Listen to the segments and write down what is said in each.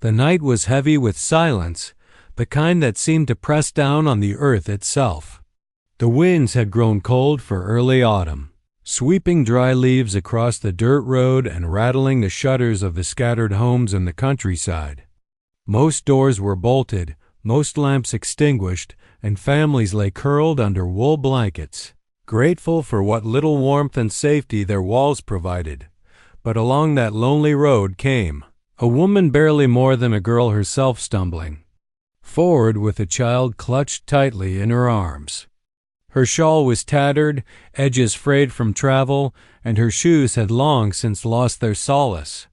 The night was heavy with silence, the kind that seemed to press down on the earth itself. The winds had grown cold for early autumn, sweeping dry leaves across the dirt road and rattling the shutters of the scattered homes in the countryside. Most doors were bolted, most lamps extinguished, and families lay curled under wool blankets, grateful for what little warmth and safety their walls provided. But along that lonely road came a woman barely more than a girl herself, stumbling forward with a child clutched tightly in her arms. Her shawl was tattered, edges frayed from travel, and her shoes had long since lost their solace.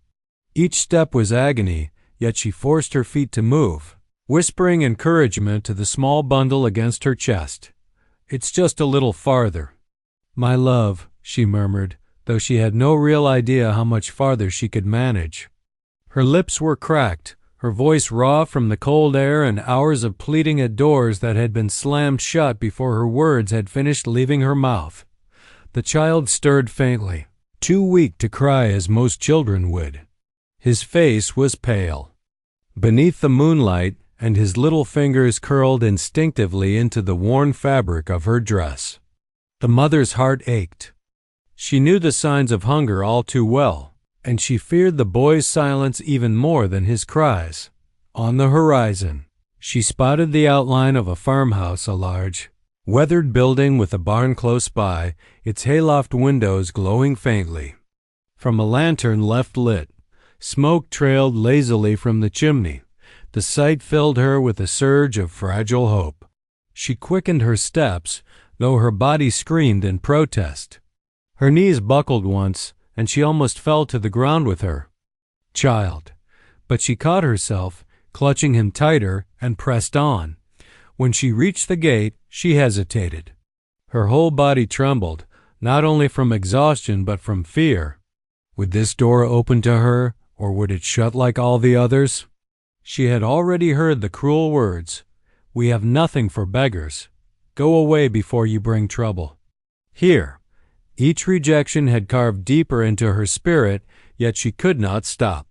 Each step was agony, yet she forced her feet to move, whispering encouragement to the small bundle against her chest. "It's just a little farther." "My love," she murmured, though she had no real idea how much farther she could manage. Her lips were cracked, her voice raw from the cold air and hours of pleading at doors that had been slammed shut before her words had finished leaving her mouth. The child stirred faintly, too weak to cry as most children would. His face was pale beneath the moonlight, and his little fingers curled instinctively into the worn fabric of her dress. The mother's heart ached. She knew the signs of hunger all too well, and she feared the boy's silence even more than his cries. On the horizon, she spotted the outline of a farmhouse, a large, weathered building with a barn close by, its hayloft windows glowing faintly. From a lantern left lit, smoke trailed lazily from the chimney. The sight filled her with a surge of fragile hope. She quickened her steps, though her body screamed in protest. Her knees buckled once, and she almost fell to the ground with her child. But she caught herself, clutching him tighter, and pressed on. When she reached the gate, she hesitated. Her whole body trembled, not only from exhaustion but from fear. Would this door open to her, or would it shut like all the others? She had already heard the cruel words, "We have nothing for beggars. Go away before you bring trouble." Here, each rejection had carved deeper into her spirit, yet she could not stop.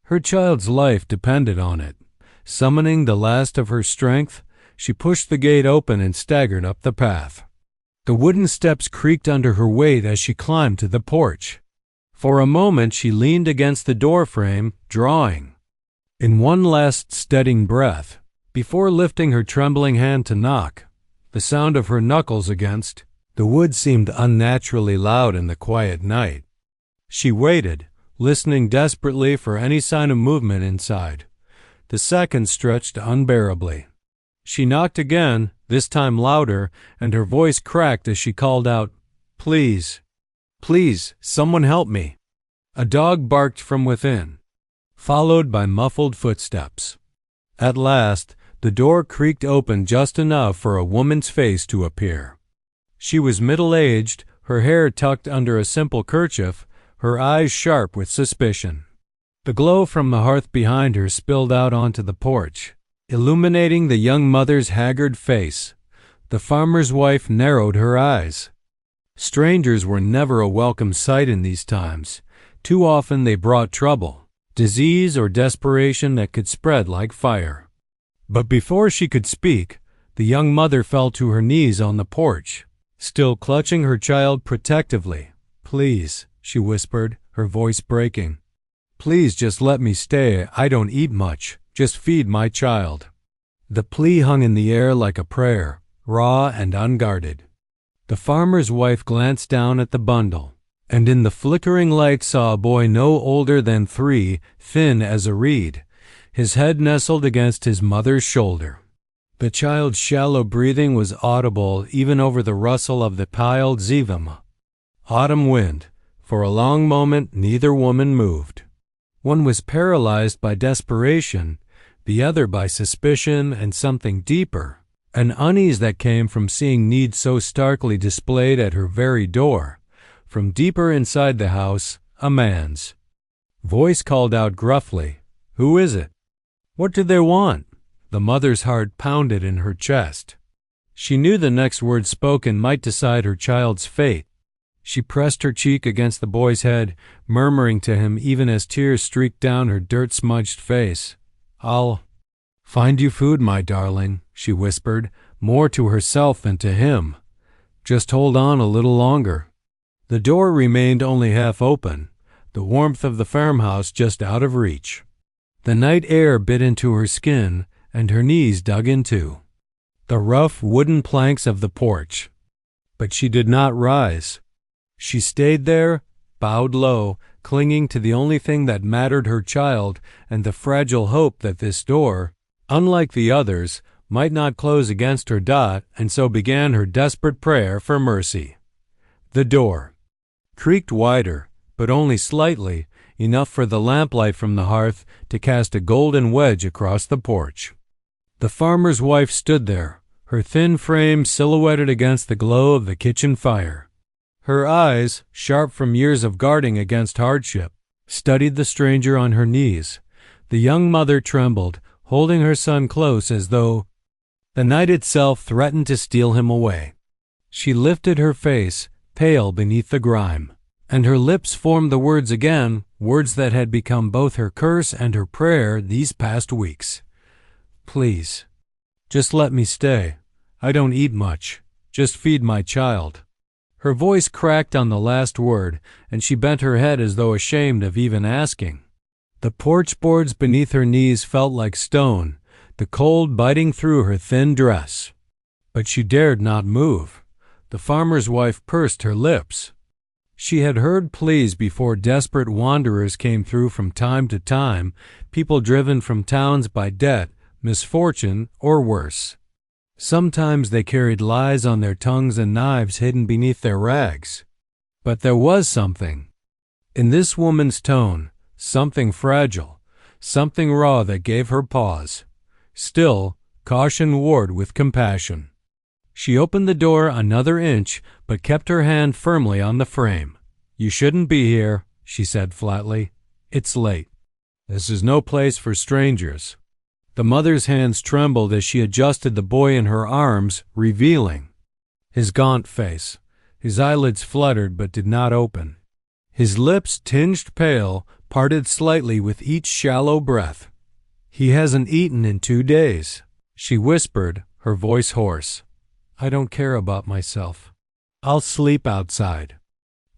Her child's life depended on it. Summoning the last of her strength, she pushed the gate open and staggered up the path. The wooden steps creaked under her weight as she climbed to the porch. For a moment she leaned against the doorframe, drawing in one last steadying breath, before lifting her trembling hand to knock. The sound of her knuckles against the wood seemed unnaturally loud in the quiet night. She waited, listening desperately for any sign of movement inside. The seconds stretched unbearably. She knocked again, this time louder, and her voice cracked as she called out, "Please, please, someone help me." A dog barked from within, followed by muffled footsteps. At last, the door creaked open just enough for a woman's face to appear. She was middle-aged, her hair tucked under a simple kerchief, her eyes sharp with suspicion. The glow from the hearth behind her spilled out onto the porch, illuminating the young mother's haggard face. The farmer's wife narrowed her eyes. Strangers were never a welcome sight in these times. Too often they brought trouble, disease or desperation that could spread like fire. But before she could speak, the young mother fell to her knees on the porch, still clutching her child protectively. "Please," she whispered, her voice breaking. "Please just let me stay. I don't eat much. Just feed my child." The plea hung in the air like a prayer, raw and unguarded. The farmer's wife glanced down at the bundle, and in the flickering light saw a boy no older than 3, thin as a reed, his head nestled against his mother's shoulder. The child's shallow breathing was audible even over the rustle of the piled zivim. Autumn wind. For a long moment neither woman moved. One was paralyzed by desperation, the other by suspicion and something deeper, an unease that came from seeing need so starkly displayed at her very door. From deeper inside the house, a man's voice called out gruffly, "Who is it? What do they want?" The mother's heart pounded in her chest. She knew the next word spoken might decide her child's fate. She pressed her cheek against the boy's head, murmuring to him even as tears streaked down her dirt-smudged face, I'll find you food, my darling, she whispered, more to herself than to him. Just hold on a little longer. The door remained only half open, the warmth of the farmhouse just out of reach. The night air bit into her skin, and her knees dug into the rough wooden planks of the porch. But she did not rise. She stayed there, bowed low, clinging to the only thing that mattered, her child, and the fragile hope that this door, unlike the others, might not close against her. And so began her desperate prayer for mercy. The door creaked wider, but only slightly, enough for the lamplight from the hearth to cast a golden wedge across the porch. The farmer's wife stood there, her thin frame silhouetted against the glow of the kitchen fire. Her eyes, sharp from years of guarding against hardship, studied the stranger on her knees. The young mother trembled, holding her son close as though the night itself threatened to steal him away. She lifted her face, pale beneath the grime, and her lips formed the words again, words that had become both her curse and her prayer these past weeks. Please, just let me stay. I don't eat much. Just feed my child. Her voice cracked on the last word, and she bent her head as though ashamed of even asking. The porch boards beneath her knees felt like stone, the cold biting through her thin dress. But she dared not move. The farmer's wife pursed her lips. She had heard pleas before. Desperate wanderers came through from time to time, people driven from towns by debt, misfortune, or worse. Sometimes they carried lies on their tongues and knives hidden beneath their rags. But there was something in this woman's tone, something fragile, something raw that gave her pause. Still, caution warred with compassion. She opened the door another inch, but kept her hand firmly on the frame. You shouldn't be here, she said flatly. It's late. This is no place for strangers. The mother's hands trembled as she adjusted the boy in her arms, revealing his gaunt face. His eyelids fluttered but did not open. His lips, tinged pale, parted slightly with each shallow breath. He hasn't eaten in 2 days, she whispered, her voice hoarse. I don't care about myself. I'll sleep outside.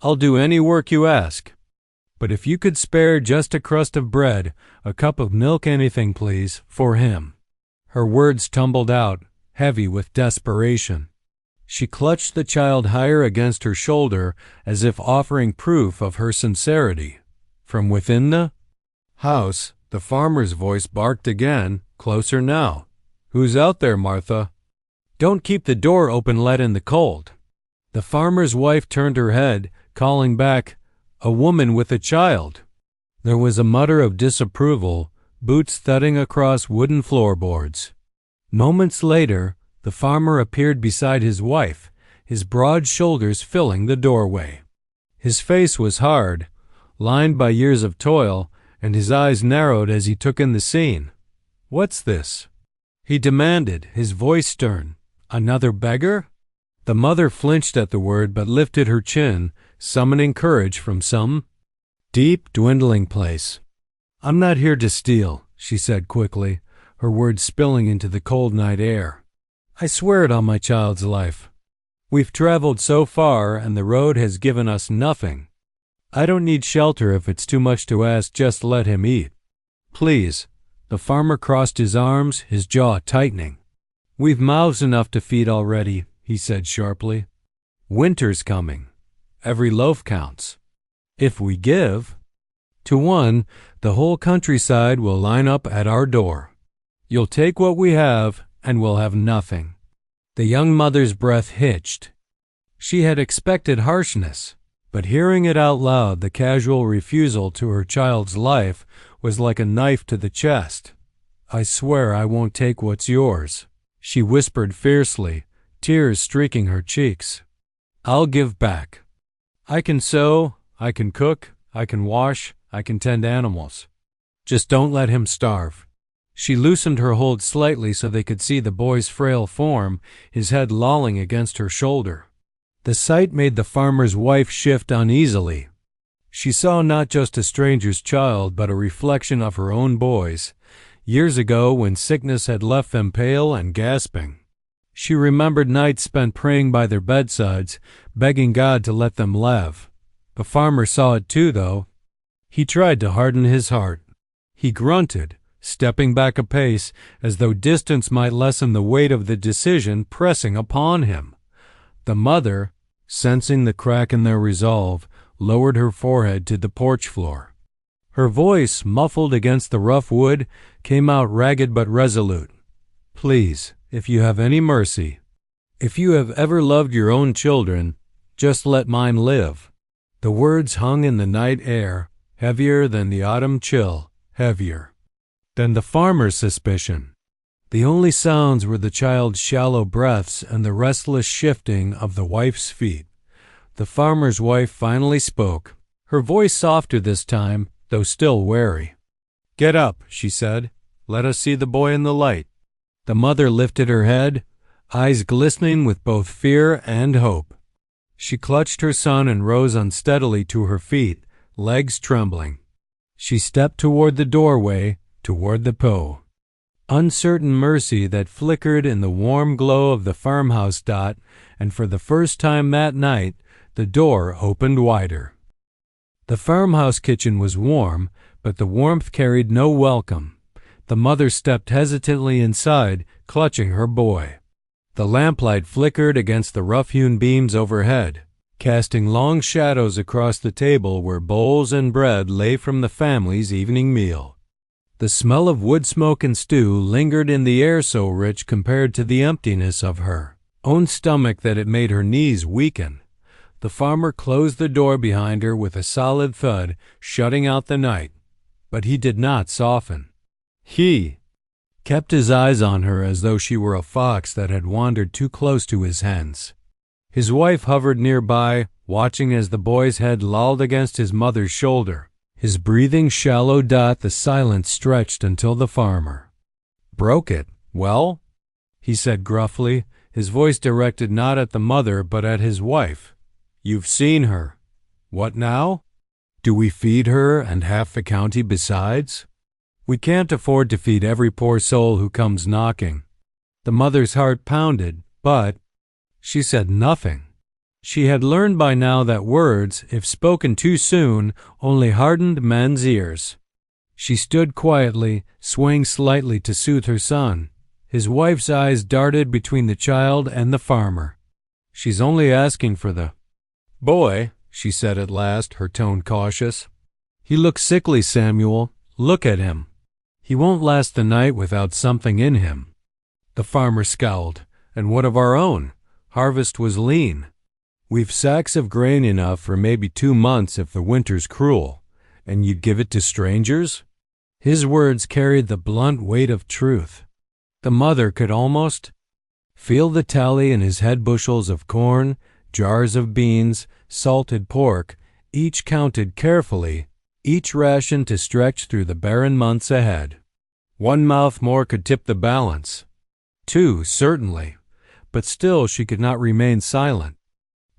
I'll do any work you ask. But if you could spare just a crust of bread, a cup of milk, anything, please, for him. Her words tumbled out, heavy with desperation. She clutched the child higher against her shoulder, as if offering proof of her sincerity. From within the house, the farmer's voice barked again, closer now. Who's out there, Martha? Don't keep the door open, let in the cold. The farmer's wife turned her head, calling back, a woman with a child. There was a mutter of disapproval, boots thudding across wooden floorboards. Moments later, the farmer appeared beside his wife, his broad shoulders filling the doorway. His face was hard, lined by years of toil, and his eyes narrowed as he took in the scene. What's this? He demanded, his voice stern. Another beggar? The mother flinched at the word but lifted her chin, summoning courage from some deep, dwindling place. I'm not here to steal, she said quickly, her words spilling into the cold night air. I swear it on my child's life. We've traveled so far and the road has given us nothing. I don't need shelter if it's too much to ask, just let him eat. Please. The farmer crossed his arms, his jaw tightening. We've mouths enough to feed already, he said sharply. Winter's coming. Every loaf counts. If we give to one, the whole countryside will line up at our door. You'll take what we have, and we'll have nothing. The young mother's breath hitched. She had expected harshness, but hearing it out loud, the casual refusal to her child's life was like a knife to the chest. I swear I won't take what's yours, she whispered fiercely, tears streaking her cheeks. I'll give back. I can sew, I can cook, I can wash, I can tend animals. Just don't let him starve. She loosened her hold slightly so they could see the boy's frail form, his head lolling against her shoulder. The sight made the farmer's wife shift uneasily. She saw not just a stranger's child, but a reflection of her own boy's, years ago when sickness had left them pale and gasping. She remembered nights spent praying by their bedsides, begging God to let them live. The farmer saw it too, though. He tried to harden his heart. He grunted, stepping back a pace as though distance might lessen the weight of the decision pressing upon him. The mother, sensing the crack in their resolve, lowered her forehead to the porch floor. Her voice, muffled against the rough wood, came out ragged but resolute. "Please, if you have any mercy, if you have ever loved your own children, just let mine live." The words hung in the night air, heavier than the autumn chill, heavier than the farmer's suspicion. The only sounds were the child's shallow breaths and the restless shifting of the wife's feet. The farmer's wife finally spoke, her voice softer this time, though still wary. "Get up," she said. "Let us see the boy in the light." The mother lifted her head, eyes glistening with both fear and hope. She clutched her son and rose unsteadily to her feet, legs trembling. She stepped toward the doorway, toward the Poe. Uncertain mercy that flickered in the warm glow of the farmhouse dot, and for the first time that night, the door opened wider. The farmhouse kitchen was warm, but the warmth carried no welcome. The mother stepped hesitantly inside, clutching her boy. The lamplight flickered against the rough-hewn beams overhead, casting long shadows across the table where bowls and bread lay from the family's evening meal. The smell of wood smoke and stew lingered in the air so rich compared to the emptiness of her own stomach that it made her knees weaken. The farmer closed the door behind her with a solid thud, shutting out the night. But he did not soften. He kept his eyes on her as though she were a fox that had wandered too close to his hens. His wife hovered nearby, watching as the boy's head lolled against his mother's shoulder. His breathing shallow dot, the silence stretched until the farmer broke it. "Well?" he said gruffly, his voice directed not at the mother but at his wife. "You've seen her. What now? Do we feed her and half the county besides? We can't afford to feed every poor soul who comes knocking." The mother's heart pounded, but she said nothing. She had learned by now that words, if spoken too soon, only hardened men's ears. She stood quietly, swaying slightly to soothe her son. His wife's eyes darted between the child and the farmer. "She's only asking for the boy," she said at last, her tone cautious. "He looks sickly, Samuel. Look at him. He won't last the night without something in him." The farmer scowled. "And what of our own? Harvest was lean. We've sacks of grain enough for maybe 2 months if the winter's cruel. And you'd give it to strangers?" His words carried the blunt weight of truth. The mother could almost feel the tally in his head: bushels of corn, jars of beans, salted pork, each counted carefully, each ration to stretch through the barren months ahead. 1 mouth more could tip the balance. 2, certainly. But still she could not remain silent.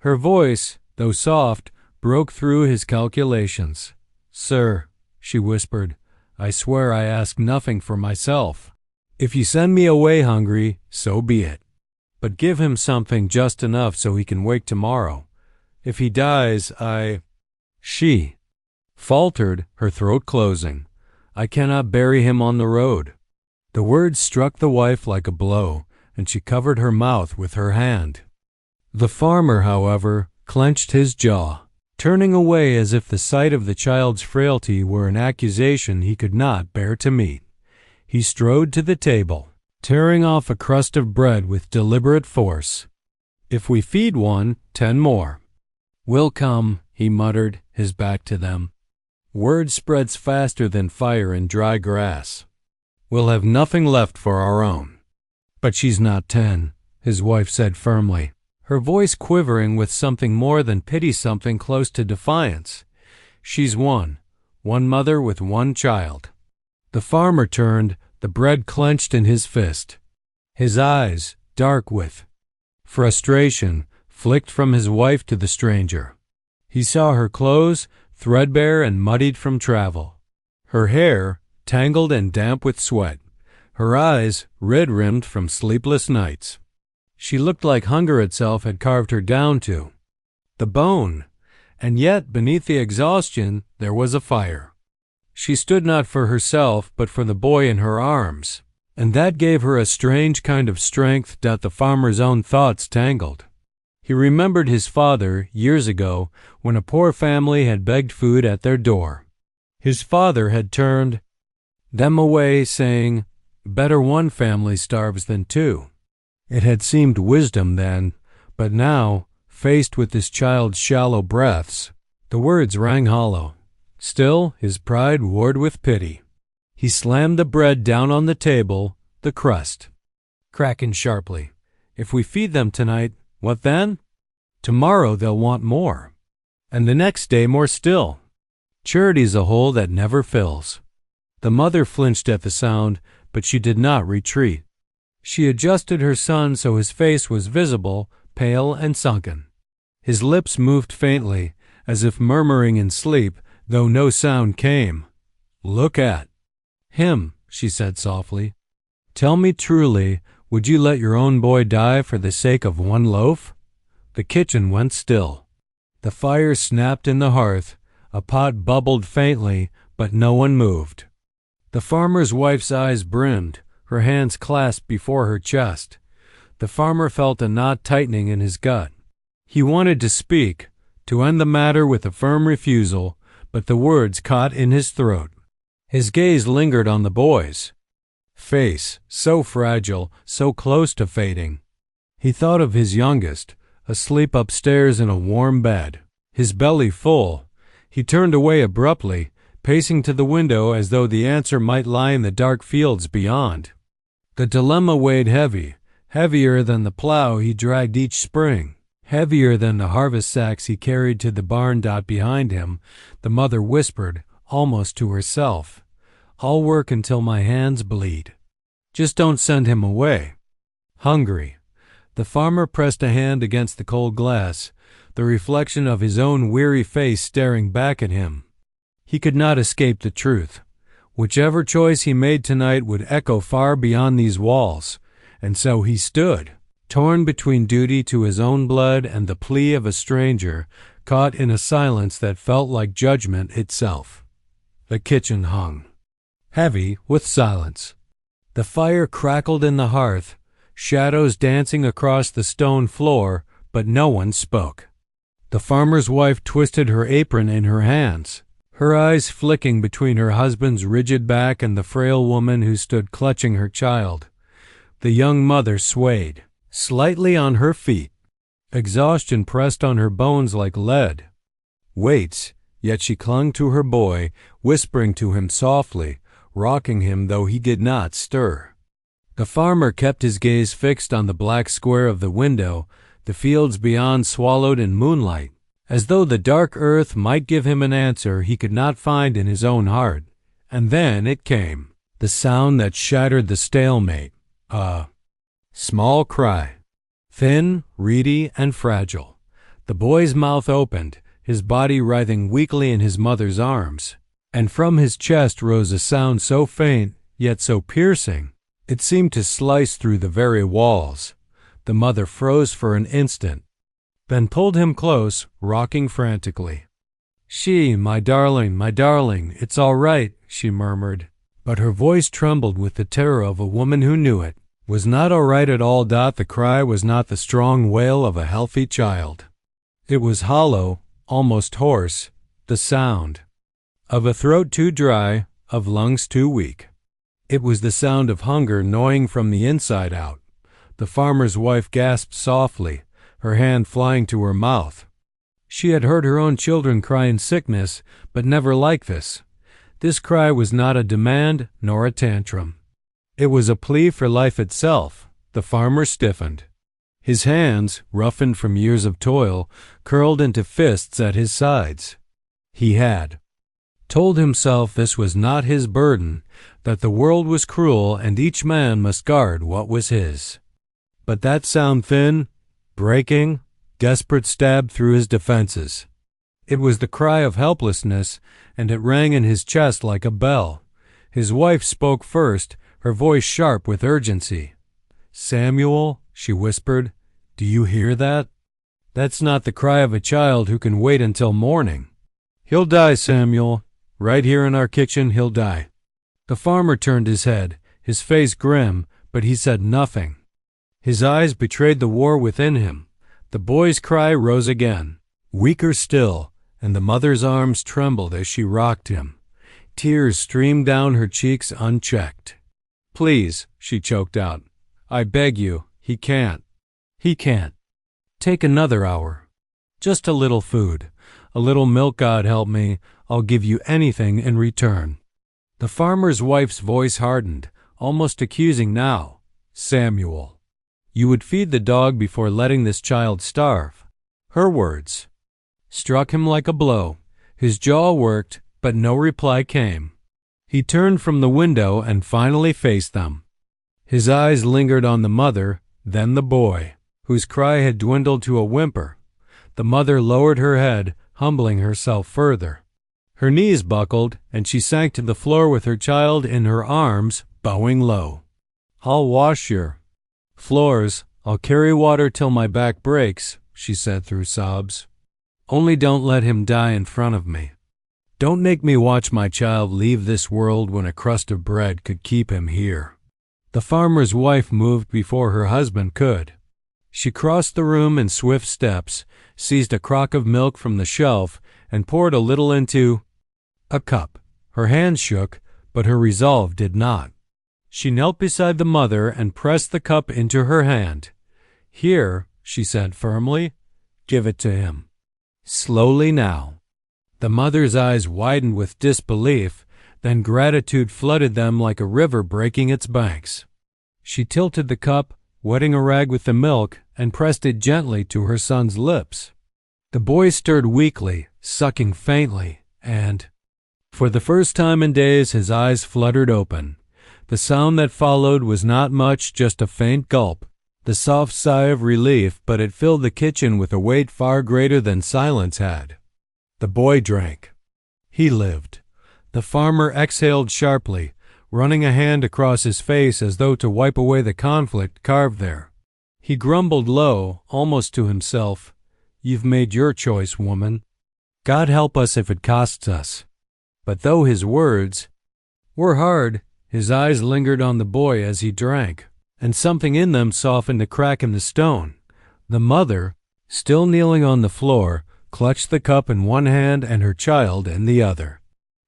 Her voice, though soft, broke through his calculations. "Sir," she whispered, "I swear I ask nothing for myself. If you send me away hungry, so be it. But give him something just enough so he can wake tomorrow. If he dies, She faltered, her throat closing. "I cannot bury him on the road." The words struck the wife like a blow, and she covered her mouth with her hand. The farmer, however, clenched his jaw, turning away as if the sight of the child's frailty were an accusation he could not bear to meet. He strode to the table, tearing off a crust of bread with deliberate force. "If we feed one, 10 more. Will come," he muttered, his back to them. "Word spreads faster than fire in dry grass. We'll have nothing left for our own." "But she's not 10, his wife said firmly, her voice quivering with something more than pity, something close to defiance. "She's 1 mother with 1 child." The farmer turned, the bread clenched in his fist. His eyes, dark with frustration, flicked from his wife to the stranger. He saw her clothes, threadbare and muddied from travel. Her hair, tangled and damp with sweat, her eyes red-rimmed from sleepless nights. She looked like hunger itself had carved her down to the bone, and yet beneath the exhaustion there was a fire. She stood not for herself, but for the boy in her arms, and that gave her a strange kind of strength that the farmer's own thoughts tangled. He remembered his father years ago when a poor family had begged food at their door. His father had turned them away, saying, "Better one family starves than two." It had seemed wisdom then, but now, faced with this child's shallow breaths, the words rang hollow. Still, his pride warred with pity. He slammed the bread down on the table, the crust cracking sharply. "If we feed them tonight, what then? Tomorrow they'll want more, and the next day more still. Charity's a hole that never fills." The mother flinched at the sound, but she did not retreat. She adjusted her son so his face was visible, pale and sunken. His lips moved faintly, as if murmuring in sleep, though no sound came. "Look at him," she said softly. "Tell me truly, would you let your own boy die for the sake of one loaf?" The kitchen went still. The fire snapped in the hearth, a pot bubbled faintly, but no one moved. The farmer's wife's eyes brimmed, her hands clasped before her chest. The farmer felt a knot tightening in his gut. He wanted to speak, to end the matter with a firm refusal, but the words caught in his throat. His gaze lingered on the boy's face, so fragile, so close to fading. He thought of his youngest, asleep upstairs in a warm bed, his belly full. He turned away abruptly, pacing to the window as though the answer might lie in the dark fields beyond. The dilemma weighed heavy, heavier than the plow he dragged each spring, heavier than the harvest sacks he carried to the barn behind him. The mother whispered, almost to herself, "I'll work until my hands bleed. Just don't send him away." Hungry. The farmer pressed a hand against the cold glass, the reflection of his own weary face staring back at him. He could not escape the truth. Whichever choice he made tonight would echo far beyond these walls, and so he stood, torn between duty to his own blood and the plea of a stranger, caught in a silence that felt like judgment itself. The kitchen hung, heavy with silence. The fire crackled in the hearth, shadows dancing across the stone floor, but no one spoke. The farmer's wife twisted her apron in her hands, her eyes flicking between her husband's rigid back and the frail woman who stood clutching her child. The young mother swayed, slightly on her feet. Exhaustion pressed on her bones like lead. Weights, yet she clung to her boy, whispering to him softly, rocking him though he did not stir. The farmer kept his gaze fixed on the black square of the window, the fields beyond swallowed in moonlight, as though the dark earth might give him an answer he could not find in his own heart. And then it came, the sound that shattered the stalemate, a small cry, thin, reedy, and fragile. The boy's mouth opened, his body writhing weakly in his mother's arms, and from his chest rose a sound so faint, yet so piercing, it seemed to slice through the very walls. The mother froze for an instant, then pulled him close, rocking frantically. My darling, it's all right," she murmured, but her voice trembled with the terror of a woman who knew it. Was not all right at all. The cry was not the strong wail of a healthy child. It was hollow, almost hoarse, the sound of a throat too dry, of lungs too weak. It was the sound of hunger gnawing from the inside out. The farmer's wife gasped softly, her hand flying to her mouth. She had heard her own children cry in sickness, but never like this. This cry was not a demand nor a tantrum. It was a plea for life itself. The farmer stiffened. His hands, roughened from years of toil, curled into fists at his sides. He had told himself this was not his burden, that the world was cruel and each man must guard what was his. But that sound, thin, breaking, desperate, stabbed through his defenses. It was the cry of helplessness, and it rang in his chest like a bell. His wife spoke first, her voice sharp with urgency. "Samuel," she whispered, "do you hear that? That's not the cry of a child who can wait until morning. He'll die, Samuel. Right here in our kitchen, he'll die." The farmer turned his head, his face grim, but he said nothing. His eyes betrayed the war within him. The boy's cry rose again, weaker still, and the mother's arms trembled as she rocked him. Tears streamed down her cheeks unchecked. "Please," she choked out, "I beg you, he can't. He can't. Take another hour. Just a little food, a little milk, God help me. I'll give you anything in return." The farmer's wife's voice hardened, almost accusing now. "Samuel, you would feed the dog before letting this child starve." Her words struck him like a blow. His jaw worked, but no reply came. He turned from the window and finally faced them. His eyes lingered on the mother, then the boy, whose cry had dwindled to a whimper. The mother lowered her head, humbling herself further. Her knees buckled, and she sank to the floor with her child in her arms, bowing low. "I'll wash your floors. I'll carry water till my back breaks," she said through sobs. "Only don't let him die in front of me. Don't make me watch my child leave this world when a crust of bread could keep him here." The farmer's wife moved before her husband could. She crossed the room in swift steps, seized a crock of milk from the shelf, and poured a little into a cup. Her hands shook, but her resolve did not. She knelt beside the mother and pressed the cup into her hand. "Here," she said firmly, "give it to him. Slowly now." The mother's eyes widened with disbelief, then gratitude flooded them like a river breaking its banks. She tilted the cup, wetting a rag with the milk, and pressed it gently to her son's lips. The boy stirred weakly, sucking faintly, and, for the first time in days, his eyes fluttered open. The sound that followed was not much, just a faint gulp, the soft sigh of relief, but it filled the kitchen with a weight far greater than silence had. The boy drank. He lived. The farmer exhaled sharply, running a hand across his face as though to wipe away the conflict carved there. He grumbled low, almost to himself, "You've made your choice, woman. God help us if it costs us." But though his words were hard, his eyes lingered on the boy as he drank, and something in them softened a crack in the stone. The mother, still kneeling on the floor, clutched the cup in one hand and her child in the other.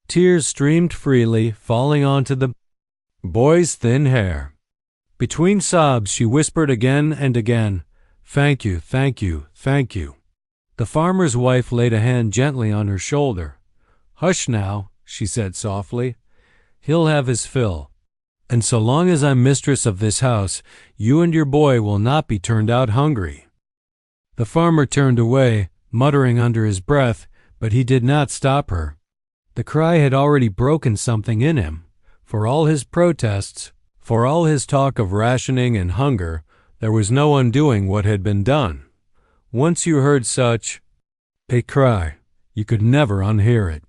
Tears streamed freely, falling onto the boy's thin hair. Between sobs, she whispered again and again, "Thank you, thank you, thank you." The farmer's wife laid a hand gently on her shoulder. "Hush now," she said softly. "He'll have his fill. And so long as I'm mistress of this house, you and your boy will not be turned out hungry." The farmer turned away, muttering under his breath, but he did not stop her. The cry had already broken something in him. For all his protests, for all his talk of rationing and hunger, there was no undoing what had been done. Once you heard such a cry, you could never unhear it.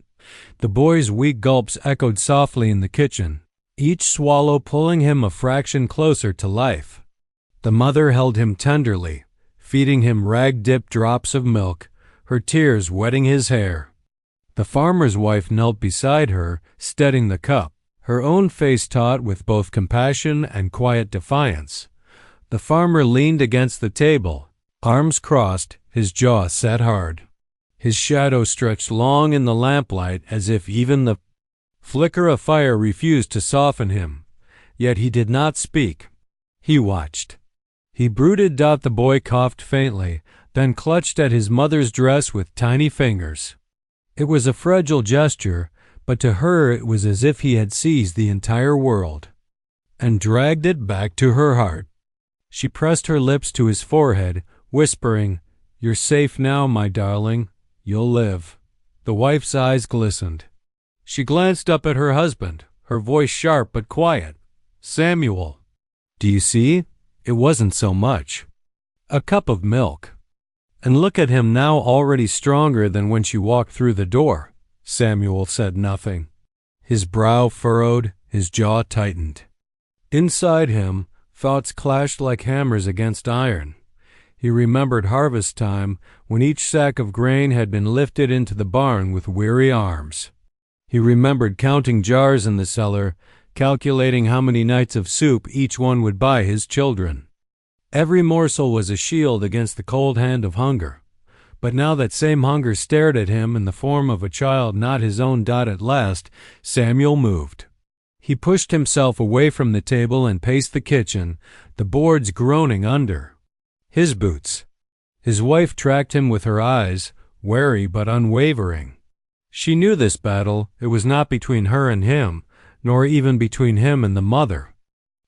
The boy's weak gulps echoed softly in the kitchen, each swallow pulling him a fraction closer to life. The mother held him tenderly, feeding him rag-dipped drops of milk, her tears wetting his hair. The farmer's wife knelt beside her, steadying the cup, her own face taut with both compassion and quiet defiance. The farmer leaned against the table, arms crossed, his jaw set hard. His shadow stretched long in the lamplight as if even the flicker of fire refused to soften him. Yet he did not speak. He watched. He brooded. The boy coughed faintly, then clutched at his mother's dress with tiny fingers. It was a fragile gesture, but to her it was as if he had seized the entire world and dragged it back to her heart. She pressed her lips to his forehead, whispering, "You're safe now, my darling. You'll live." The wife's eyes glistened. She glanced up at her husband, her voice sharp but quiet. "Samuel, do you see? It wasn't so much. A cup of milk. And look at him now, already stronger than when she walked through the door." Samuel said nothing. His brow furrowed, his jaw tightened. Inside him, thoughts clashed like hammers against iron. He remembered harvest time, when each sack of grain had been lifted into the barn with weary arms. He remembered counting jars in the cellar, calculating how many nights of soup each one would buy his children. Every morsel was a shield against the cold hand of hunger. But now that same hunger stared at him in the form of a child not his own. At last, Samuel moved. He pushed himself away from the table and paced the kitchen, the boards groaning under his boots. His wife tracked him with her eyes, wary but unwavering. She knew this battle. It was not between her and him, nor even between him and the mother.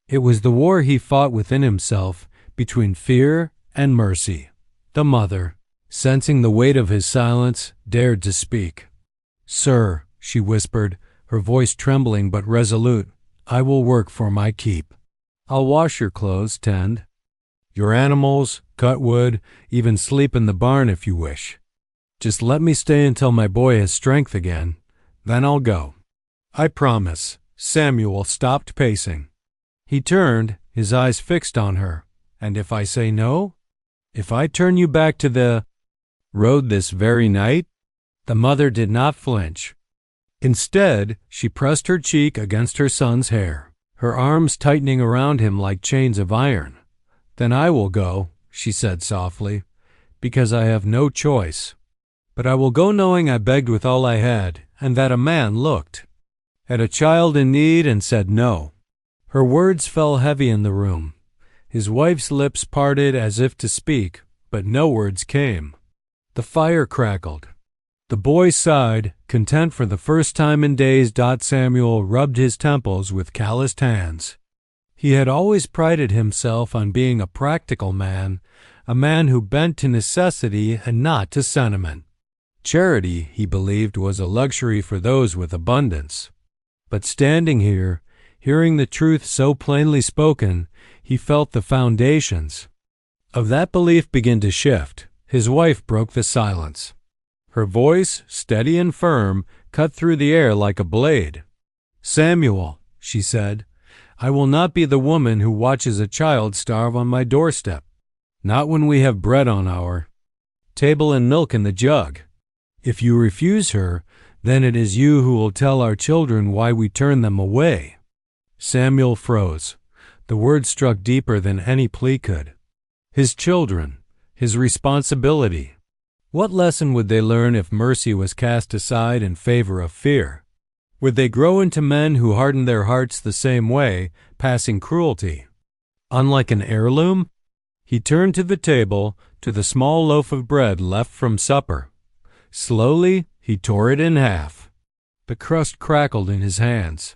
It was the war he fought within himself, between fear and mercy. The mother, sensing the weight of his silence, dared to speak. "Sir," she whispered, her voice trembling but resolute, "I will work for my keep. I'll wash your clothes, tend your animals, cut wood, even sleep in the barn if you wish. Just let me stay until my boy has strength again. Then I'll go. I promise." Samuel stopped pacing. He turned, his eyes fixed on her. "And if I say no? If I turn you back to the road this very night?" The mother did not flinch. Instead, she pressed her cheek against her son's hair, her arms tightening around him like chains of iron. "Then I will go," she said softly, "because I have no choice. But I will go knowing I begged with all I had, and that a man looked at a child in need and said no." Her words fell heavy in the room. His wife's lips parted as if to speak, but no words came. The fire crackled. The boy sighed, content for the first time in days. Samuel rubbed his temples with calloused hands. He had always prided himself on being a practical man, a man who bent to necessity and not to sentiment. Charity, he believed, was a luxury for those with abundance. But standing here, hearing the truth so plainly spoken, he felt the foundations of that belief begin to shift. His wife broke the silence. Her voice, steady and firm, cut through the air like a blade. "Samuel," she said, "I will not be the woman who watches a child starve on my doorstep. Not when we have bread on our table and milk in the jug. If you refuse her, then it is you who will tell our children why we turn them away." Samuel froze. The words struck deeper than any plea could. His children, his responsibility. What lesson would they learn if mercy was cast aside in favor of fear? Would they grow into men who hardened their hearts the same way, passing cruelty? Unlike an heirloom? He turned to the table, to the small loaf of bread left from supper. Slowly, he tore it in half. The crust crackled in his hands.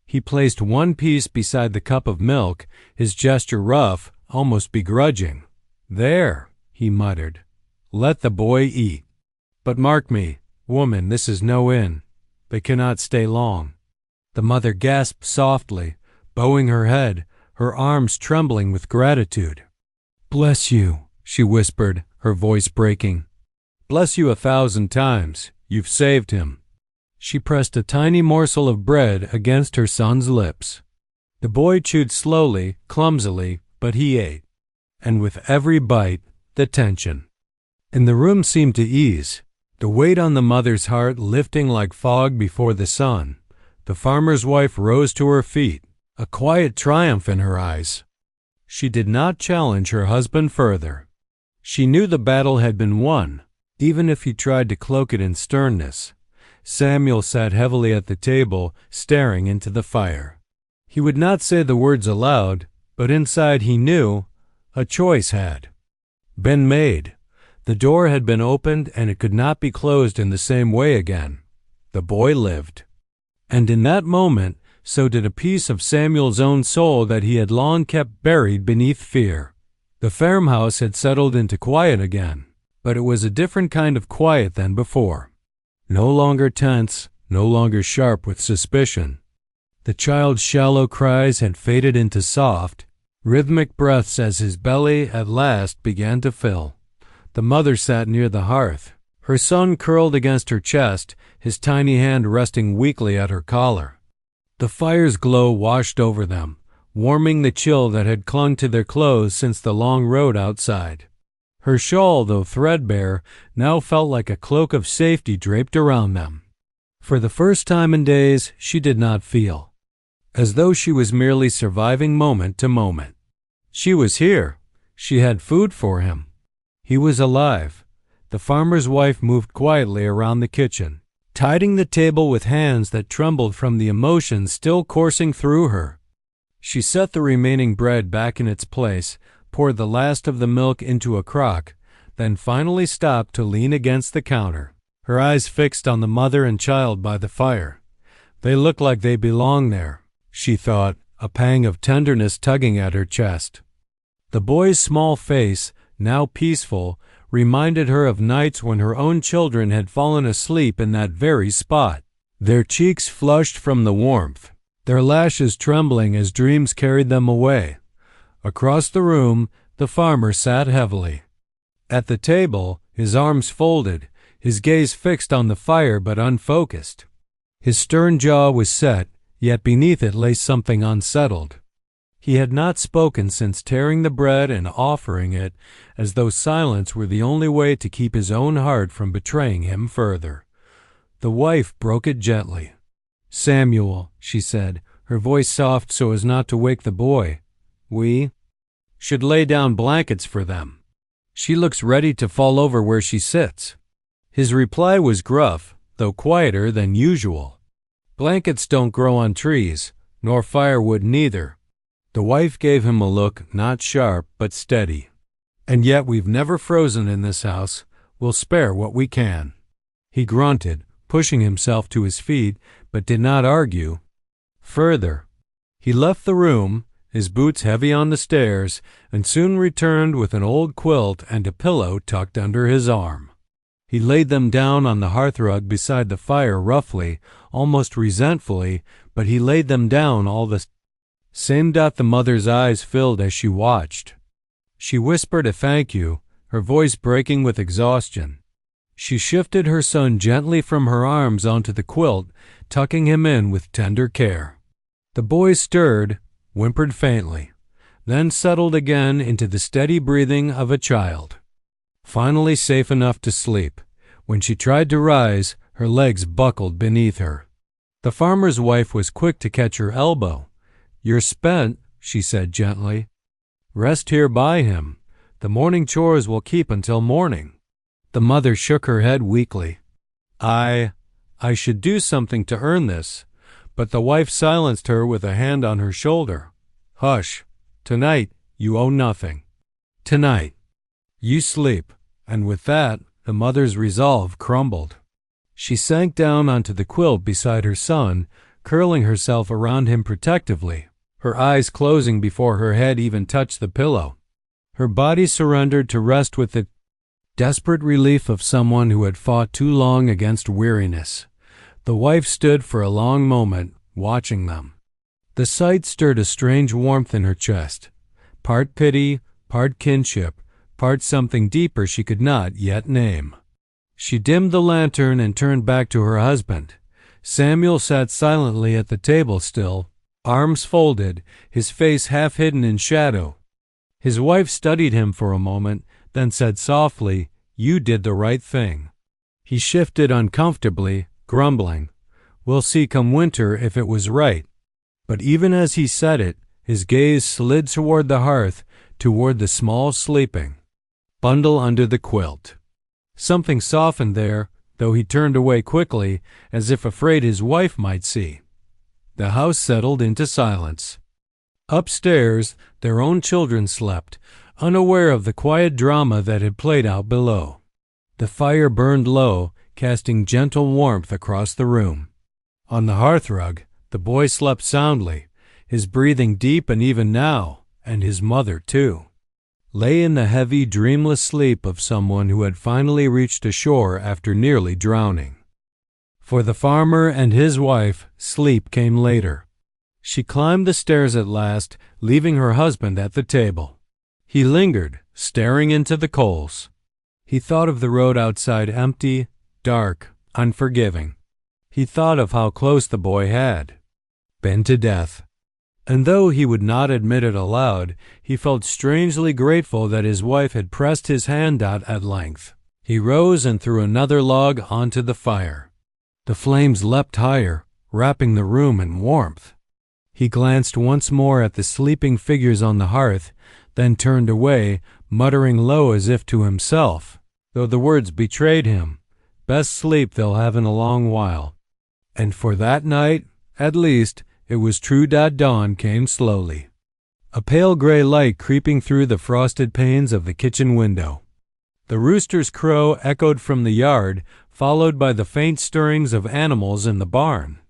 He placed one piece beside the cup of milk, his gesture rough, almost begrudging. "There," he muttered. "Let the boy eat. But mark me, woman, this is no inn. They cannot stay long." The mother gasped softly, bowing her head, her arms trembling with gratitude. "Bless you," she whispered, her voice breaking. "Bless you 1,000 times. You've saved him." She pressed a tiny morsel of bread against her son's lips. The boy chewed slowly, clumsily, but he ate. And with every bite, the tension in the room seemed to ease, the weight on the mother's heart lifting like fog before the sun. The farmer's wife rose to her feet, a quiet triumph in her eyes. She did not challenge her husband further. She knew the battle had been won, even if he tried to cloak it in sternness. Samuel sat heavily at the table, staring into the fire. He would not say the words aloud, but inside he knew a choice had been made. The door had been opened, and it could not be closed in the same way again. The boy lived. And in that moment, so did a piece of Samuel's own soul that he had long kept buried beneath fear. The farmhouse had settled into quiet again, but it was a different kind of quiet than before. No longer tense, no longer sharp with suspicion. The child's shallow cries had faded into soft, rhythmic breaths as his belly at last began to fill. The mother sat near the hearth, her son curled against her chest, his tiny hand resting weakly at her collar. The fire's glow washed over them, warming the chill that had clung to their clothes since the long road outside. Her shawl, though threadbare, now felt like a cloak of safety draped around them. For the first time in days, she did not feel as though she was merely surviving moment to moment. She was here. She had food for him. He was alive. The farmer's wife moved quietly around the kitchen, tidying the table with hands that trembled from the emotions still coursing through her. She set the remaining bread back in its place, poured the last of the milk into a crock, then finally stopped to lean against the counter, her eyes fixed on the mother and child by the fire. They looked like they belonged there, she thought, a pang of tenderness tugging at her chest. The boy's small face, now peaceful, reminded her of nights when her own children had fallen asleep in that very spot, their cheeks flushed from the warmth, their lashes trembling as dreams carried them away. Across the room, the farmer sat heavily. At the table, his arms folded, his gaze fixed on the fire but unfocused. His stern jaw was set, yet beneath it lay something unsettled. He had not spoken since tearing the bread and offering it, as though silence were the only way to keep his own heart from betraying him further. The wife broke it gently. "Samuel," she said, her voice soft so as not to wake the boy, "we should lay down blankets for them. She looks ready to fall over where she sits." His reply was gruff, though quieter than usual. "Blankets don't grow on trees, nor firewood neither." The wife gave him a look not sharp but steady. "And yet we've never frozen in this house. We'll spare what we can." He grunted, pushing himself to his feet, but did not argue further. He left the room, his boots heavy on the stairs, and soon returned with an old quilt and a pillow tucked under his arm. He laid them down on the hearthrug beside the fire roughly, almost resentfully, but he laid them down all the same. The mother's eyes filled as she watched. She whispered a thank you, her voice breaking with exhaustion. She shifted her son gently from her arms onto the quilt, tucking him in with tender care. The boy stirred, whimpered faintly, then settled again into the steady breathing of a child. Finally safe enough to sleep, when she tried to rise, her legs buckled beneath her. The farmer's wife was quick to catch her elbow. "You're spent," she said gently. "Rest here by him. The morning chores will keep until morning." The mother shook her head weakly. I should do something to earn this." But the wife silenced her with a hand on her shoulder. "Hush. Tonight you owe nothing. Tonight you sleep." And with that, the mother's resolve crumbled. She sank down onto the quilt beside her son, curling herself around him protectively, her eyes closing before her head even touched the pillow. Her body surrendered to rest with the desperate relief of someone who had fought too long against weariness. The wife stood for a long moment, watching them. The sight stirred a strange warmth in her chest, part pity, part kinship, part something deeper she could not yet name. She dimmed the lantern and turned back to her husband. Samuel sat silently at the table still, arms folded, his face half hidden in shadow. His wife studied him for a moment, then said softly, "You did the right thing." He shifted uncomfortably, grumbling, "We'll see come winter if it was right." But even as he said it, his gaze slid toward the hearth, toward the small sleeping bundle under the quilt. Something softened there, though he turned away quickly, as if afraid his wife might see. The house settled into silence. Upstairs, their own children slept, unaware of the quiet drama that had played out below. The fire burned low, casting gentle warmth across the room. On the hearthrug, the boy slept soundly, his breathing deep and even now, and his mother, too, lay in the heavy, dreamless sleep of someone who had finally reached a shore after nearly drowning. For the farmer and his wife, sleep came later. She climbed the stairs at last, leaving her husband at the table. He lingered, staring into the coals. He thought of the road outside, empty, dark, unforgiving. He thought of how close the boy had been to death. And though he would not admit it aloud, he felt strangely grateful that his wife had pressed his hand out at length. He rose and threw another log onto the fire. The flames leapt higher, wrapping the room in warmth. He glanced once more at the sleeping figures on the hearth, then turned away, muttering low as if to himself, though the words betrayed him, "Best sleep they'll have in a long while." And for that night, at least, it was true that dawn came slowly, a pale gray light creeping through the frosted panes of the kitchen window. The rooster's crow echoed from the yard, followed by the faint stirrings of animals in the barn.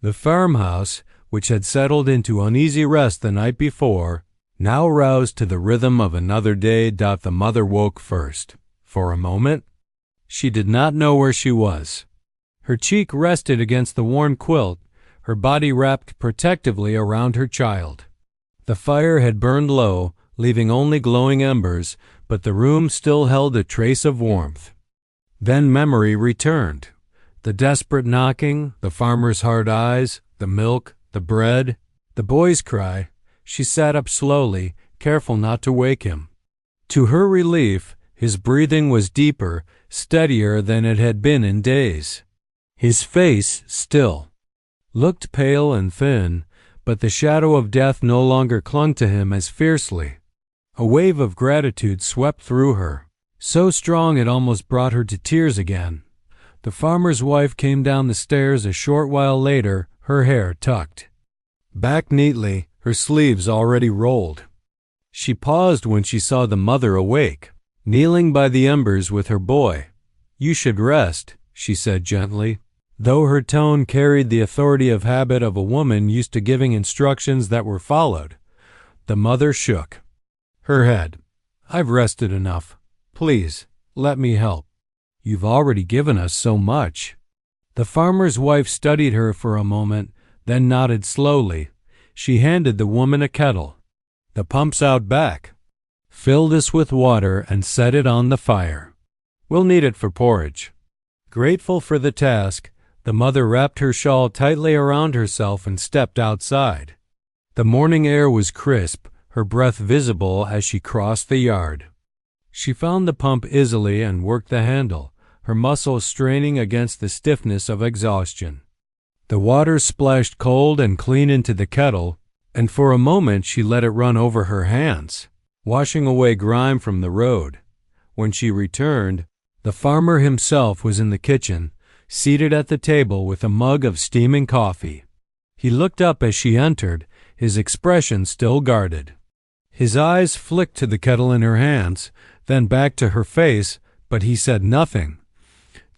The farmhouse, which had settled into uneasy rest the night before, now roused to the rhythm of another day. The mother woke first. For a moment, she did not know where she was. Her cheek rested against the worn quilt, her body wrapped protectively around her child. The fire had burned low, leaving only glowing embers, but the room still held a trace of warmth. Then memory returned. The desperate knocking, the farmer's hard eyes, the milk, the bread, the boy's cry. She sat up slowly, careful not to wake him. To her relief, his breathing was deeper, steadier than it had been in days. His face, still, looked pale and thin, but the shadow of death no longer clung to him as fiercely. A wave of gratitude swept through her, so strong it almost brought her to tears again. The farmer's wife came down the stairs a short while later, her hair tucked back neatly, her sleeves already rolled. She paused when she saw the mother awake, kneeling by the embers with her boy. "You should rest," she said gently, though her tone carried the authority of habit of a woman used to giving instructions that were followed. The mother shook her head. "I've rested enough. Please, let me help." "You've already given us so much." The farmer's wife studied her for a moment, then nodded slowly. She handed the woman a kettle. "The pump's out back. Fill this with water and set it on the fire. We'll need it for porridge." Grateful for the task, the mother wrapped her shawl tightly around herself and stepped outside. The morning air was crisp, her breath visible as she crossed the yard. She found the pump easily and worked the handle, her muscles straining against the stiffness of exhaustion. The water splashed cold and clean into the kettle, and for a moment she let it run over her hands, washing away grime from the road. When she returned, the farmer himself was in the kitchen, seated at the table with a mug of steaming coffee. He looked up as she entered, his expression still guarded. His eyes flicked to the kettle in her hands, then back to her face, but he said nothing.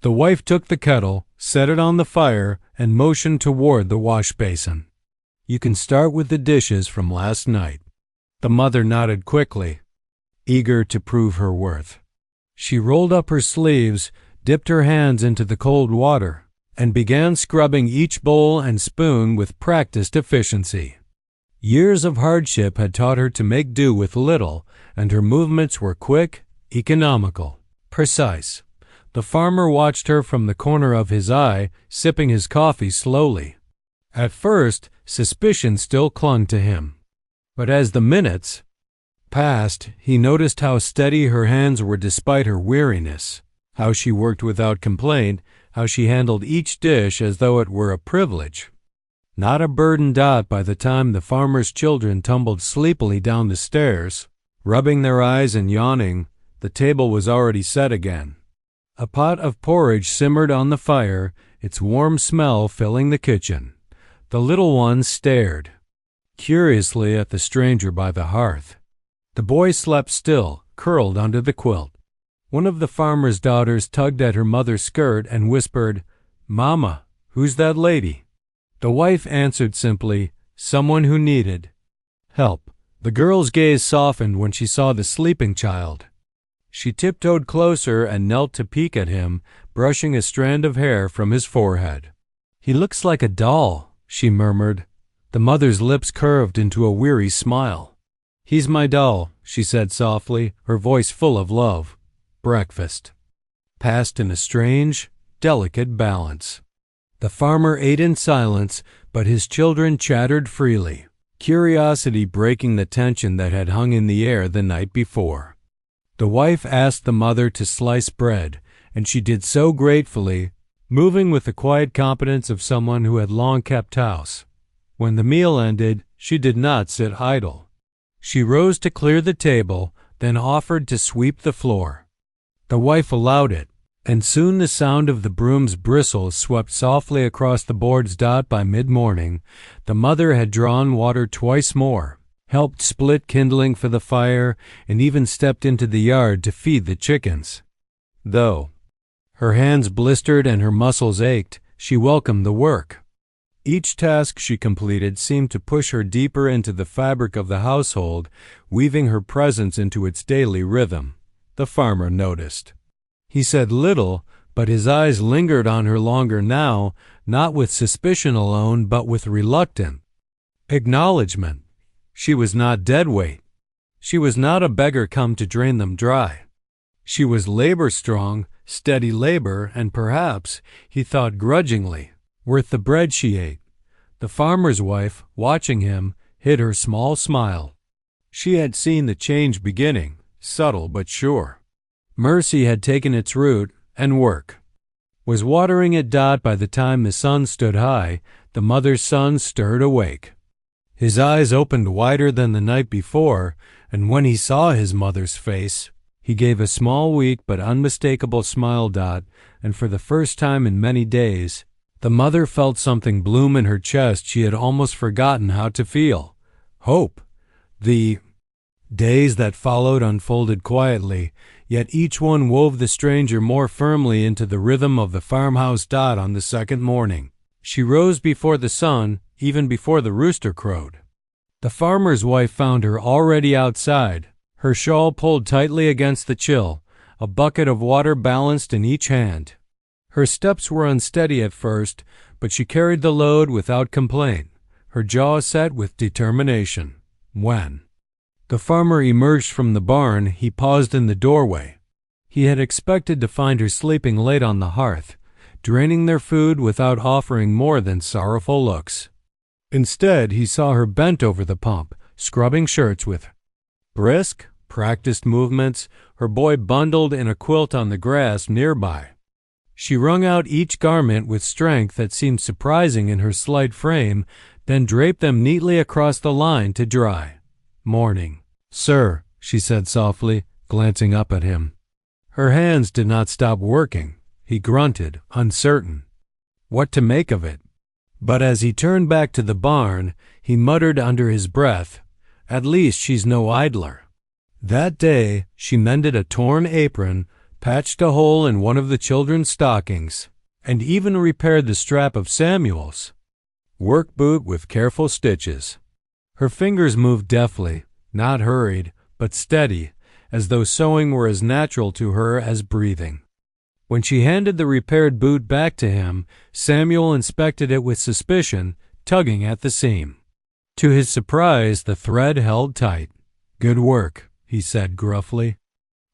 The wife took the kettle, set it on the fire, and motioned toward the wash basin. "You can start with the dishes from last night." The mother nodded quickly, eager to prove her worth. She rolled up her sleeves, dipped her hands into the cold water, and began scrubbing each bowl and spoon with practiced efficiency. Years of hardship had taught her to make do with little, and her movements were quick, economical, precise. The farmer watched her from the corner of his eye, sipping his coffee slowly. At first, suspicion still clung to him. But as the minutes passed, he noticed how steady her hands were despite her weariness, how she worked without complaint, how she handled each dish as though it were a privilege, not a burden. By the time the farmer's children tumbled sleepily down the stairs, rubbing their eyes and yawning, the table was already set again. A pot of porridge simmered on the fire, its warm smell filling the kitchen. The little ones stared curiously at the stranger by the hearth. The boy slept still, curled under the quilt. One of the farmer's daughters tugged at her mother's skirt and whispered, "Mama, who's that lady?" The wife answered simply, "Someone who needed help." The girl's gaze softened when she saw the sleeping child. She tiptoed closer and knelt to peek at him, brushing a strand of hair from his forehead. "He looks like a doll," she murmured. The mother's lips curved into a weary smile. "He's my doll," she said softly, her voice full of love. Breakfast passed in a strange, delicate balance. The farmer ate in silence, but his children chattered freely, curiosity breaking the tension that had hung in the air the night before. The wife asked the mother to slice bread, and she did so gratefully, moving with the quiet competence of someone who had long kept house. When the meal ended, she did not sit idle. She rose to clear the table, then offered to sweep the floor. The wife allowed it, and soon the sound of the broom's bristles swept softly across the boards. By mid-morning, the mother had drawn water twice more, helped split kindling for the fire, and even stepped into the yard to feed the chickens. Though her hands blistered and her muscles ached, she welcomed the work. Each task she completed seemed to push her deeper into the fabric of the household, weaving her presence into its daily rhythm. The farmer noticed. He said little, but his eyes lingered on her longer now, not with suspicion alone, but with reluctant acknowledgment. She was not dead weight. She was not a beggar come to drain them dry. She was labor-strong, steady labor, and perhaps, he thought grudgingly, worth the bread she ate. The farmer's wife, watching him, hid her small smile. She had seen the change beginning, subtle but sure. Mercy had taken its root, and work was watering it. By the time the sun stood high, the mother's son stirred awake. His eyes opened wider than the night before, and when he saw his mother's face, he gave a small, weak but unmistakable smile. And for the first time in many days, the mother felt something bloom in her chest she had almost forgotten how to feel. Hope. The days that followed unfolded quietly, yet each one wove the stranger more firmly into the rhythm of the farmhouse. On the second morning, she rose before the sun, even before the rooster crowed. The farmer's wife found her already outside, her shawl pulled tightly against the chill, a bucket of water balanced in each hand. Her steps were unsteady at first, but she carried the load without complaint, her jaw set with determination. When the farmer emerged from the barn, he paused in the doorway. He had expected to find her sleeping late on the hearth, draining their food without offering more than sorrowful looks. Instead, he saw her bent over the pump, scrubbing shirts with brisk, practiced movements, her boy bundled in a quilt on the grass nearby. She wrung out each garment with strength that seemed surprising in her slight frame, then draped them neatly across the line to dry. Morning, sir, she said softly, glancing up at him. Her hands did not stop working. He grunted, uncertain what to make of it. But as he turned back to the barn, he muttered under his breath, "At least she's no idler." That day, she mended a torn apron, patched a hole in one of the children's stockings, and even repaired the strap of Samuel's work boot with careful stitches. Her fingers moved deftly, not hurried, but steady, as though sewing were as natural to her as breathing. When she handed the repaired boot back to him, Samuel inspected it with suspicion, tugging at the seam. To his surprise, the thread held tight. "Good work," he said gruffly.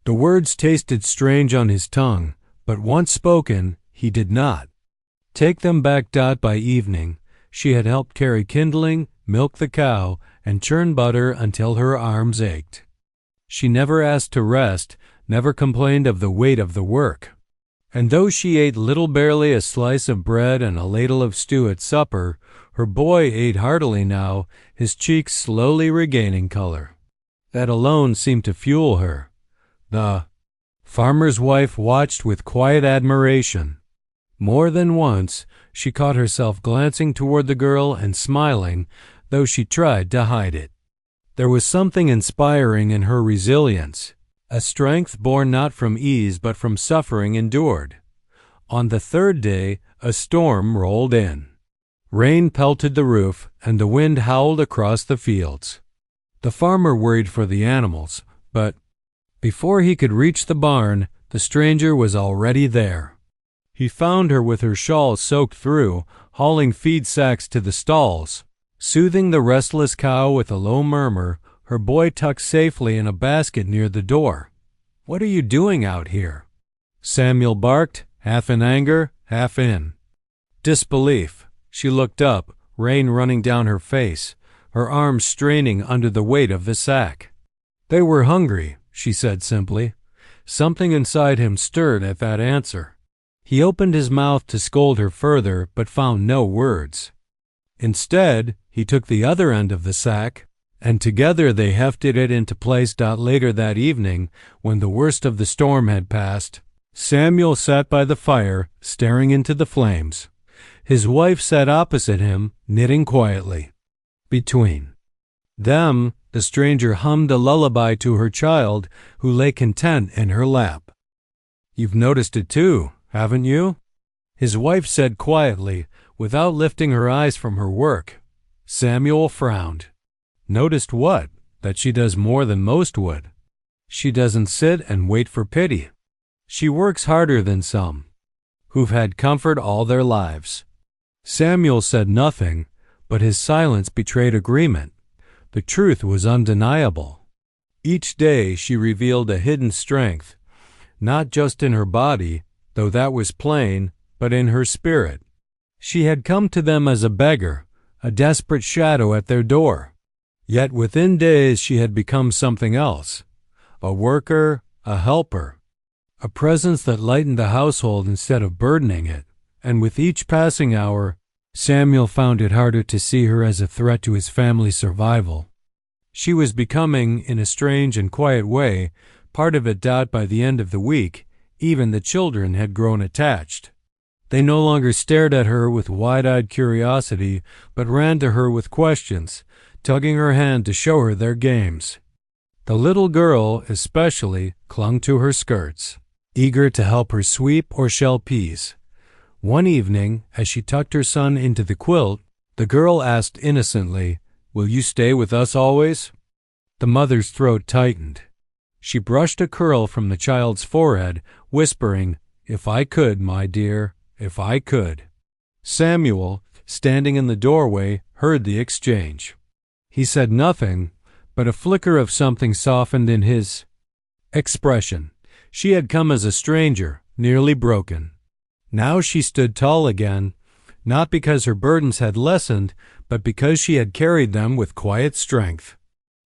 The words tasted strange on his tongue, but once spoken, he did not take them back. By evening, she had helped carry kindling, milk the cow, and churn butter until her arms ached. She never asked to rest, never complained of the weight of the work. And though she ate little, barely a slice of bread and a ladle of stew at supper, her boy ate heartily now, his cheeks slowly regaining color. That alone seemed to fuel her. The farmer's wife watched with quiet admiration. More than once, she caught herself glancing toward the girl and smiling, though she tried to hide it. There was something inspiring in her resilience, a strength born not from ease but from suffering endured. On the third day, a storm rolled in. Rain pelted the roof, and the wind howled across the fields. The farmer worried for the animals, but before he could reach the barn, the stranger was already there. He found her with her shawl soaked through, hauling feed sacks to the stalls, soothing the restless cow with a low murmur, her boy tucked safely in a basket near the door. "What are you doing out here?" Samuel barked, half in anger, half in disbelief. She looked up, rain running down her face, her arms straining under the weight of the sack. "They were hungry," she said simply. Something inside him stirred at that answer. He opened his mouth to scold her further, but found no words. Instead, he took the other end of the sack, and together they hefted it into place. Later that evening, when the worst of the storm had passed, Samuel sat by the fire, staring into the flames. His wife sat opposite him, knitting quietly. Between them, the stranger hummed a lullaby to her child, who lay content in her lap. "You've noticed it too, haven't you?" his wife said quietly, without lifting her eyes from her work. Samuel frowned. "Noticed what?" "That she does more than most would. She doesn't sit and wait for pity. She works harder than some, who've had comfort all their lives." Samuel said nothing, but his silence betrayed agreement. The truth was undeniable. Each day she revealed a hidden strength, not just in her body, though that was plain, but in her spirit. She had come to them as a beggar, a desperate shadow at their door. Yet within days she had become something else, a worker, a helper, a presence that lightened the household instead of burdening it. And with each passing hour, Samuel found it harder to see her as a threat to his family's survival. She was becoming, in a strange and quiet way, part of it. By the end of the week, even the children had grown attached. They no longer stared at her with wide-eyed curiosity, but ran to her with questions, tugging her hand to show her their games. The little girl, especially, clung to her skirts, eager to help her sweep or shell peas. One evening, as she tucked her son into the quilt, the girl asked innocently, "Will you stay with us always?" The mother's throat tightened. She brushed a curl from the child's forehead, whispering, "If I could, my dear, if I could." Samuel, standing in the doorway, heard the exchange. He said nothing, but a flicker of something softened in his expression. She had come as a stranger, nearly broken. Now she stood tall again, not because her burdens had lessened, but because she had carried them with quiet strength.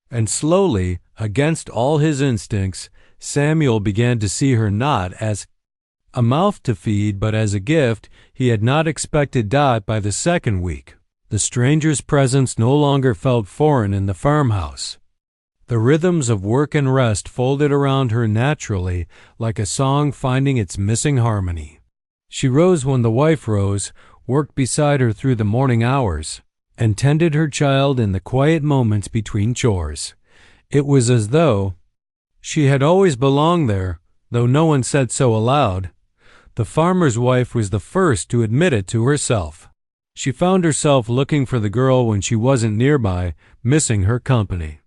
And slowly, against all his instincts, Samuel began to see her not as a mouth to feed, but as a gift he had not expected. By the second week, the stranger's presence no longer felt foreign in the farmhouse. The rhythms of work and rest folded around her naturally, like a song finding its missing harmony. She rose when the wife rose, worked beside her through the morning hours, and tended her child in the quiet moments between chores. It was as though she had always belonged there, though no one said so aloud. The farmer's wife was the first to admit it to herself. She found herself looking for the girl when she wasn't nearby, missing her company.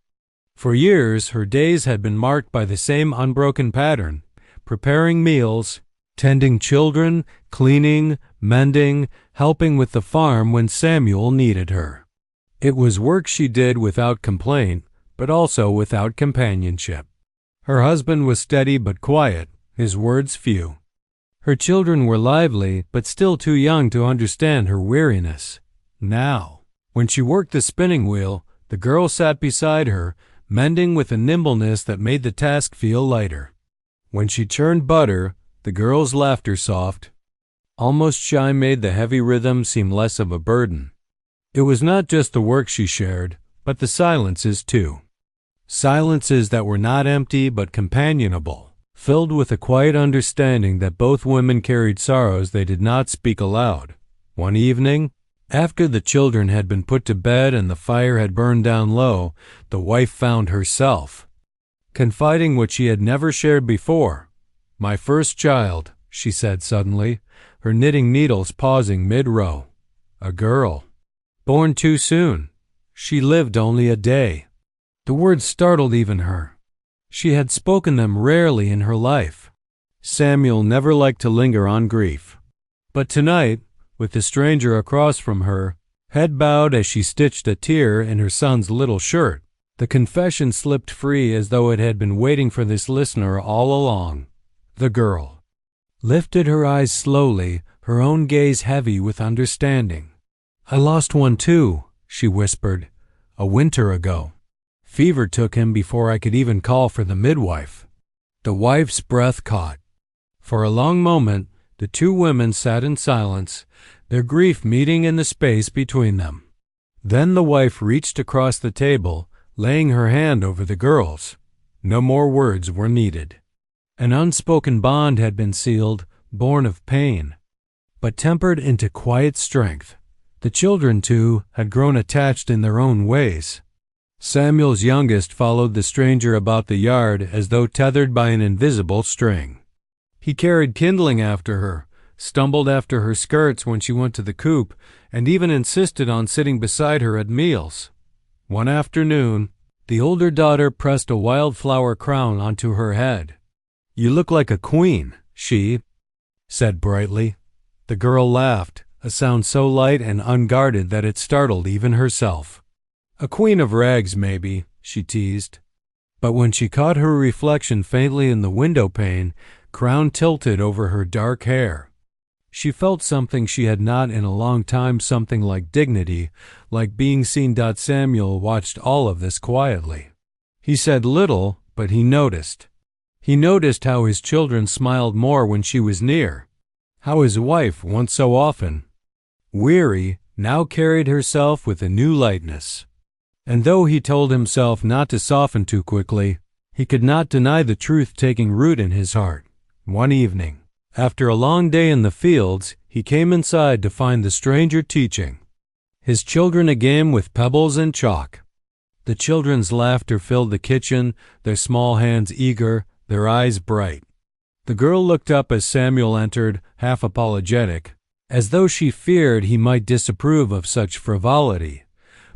For years, her days had been marked by the same unbroken pattern: preparing meals, tending children, cleaning, mending, helping with the farm when Samuel needed her. It was work she did without complaint, but also without companionship. Her husband was steady but quiet, his words few. Her children were lively, but still too young to understand her weariness. Now, when she worked the spinning wheel, the girl sat beside her, mending with a nimbleness that made the task feel lighter. When she churned butter, the girl's laughter, soft, almost shy, made the heavy rhythm seem less of a burden. It was not just the work she shared, but the silences too. Silences that were not empty but companionable, filled with a quiet understanding that both women carried sorrows they did not speak aloud. One evening, after the children had been put to bed and the fire had burned down low, the wife found herself confiding what she had never shared before. "My first child," she said suddenly, her knitting needles pausing mid-row. "A girl. Born too soon. She lived only a day." The words startled even her. She had spoken them rarely in her life. Samuel never liked to linger on grief. But tonight, with the stranger across from her, head bowed as she stitched a tear in her son's little shirt, the confession slipped free as though it had been waiting for this listener all along. The girl. lifted her eyes slowly, her own gaze heavy with understanding. "I lost one too," she whispered, "a winter ago. Fever took him before I could even call for the midwife." The wife's breath caught. For a long moment, the two women sat in silence, their grief meeting in the space between them. Then the wife reached across the table, laying her hand over the girl's. No more words were needed. An unspoken bond had been sealed, born of pain, but tempered into quiet strength. The children, too, had grown attached in their own ways. Samuel's youngest followed the stranger about the yard as though tethered by an invisible string. He carried kindling after her, stumbled after her skirts when she went to the coop, and even insisted on sitting beside her at meals. One afternoon, the older daughter pressed a wildflower crown onto her head. "You look like a queen," she said brightly. The girl laughed, a sound so light and unguarded that it startled even herself. "A queen of rags, maybe," she teased. But when she caught her reflection faintly in the window pane, crown tilted over her dark hair, she felt something she had not in a long time, something like dignity, like being seen. Samuel watched all of this quietly. He said little, but he noticed. He noticed how his children smiled more when she was near, how his wife, once so often weary, now carried herself with a new lightness. And though he told himself not to soften too quickly, he could not deny the truth taking root in his heart. One evening, after a long day in the fields, he came inside to find the stranger teaching his children a game with pebbles and chalk. The children's laughter filled the kitchen, their small hands eager, their eyes bright. The girl looked up as Samuel entered, half apologetic, as though she feared he might disapprove of such frivolity.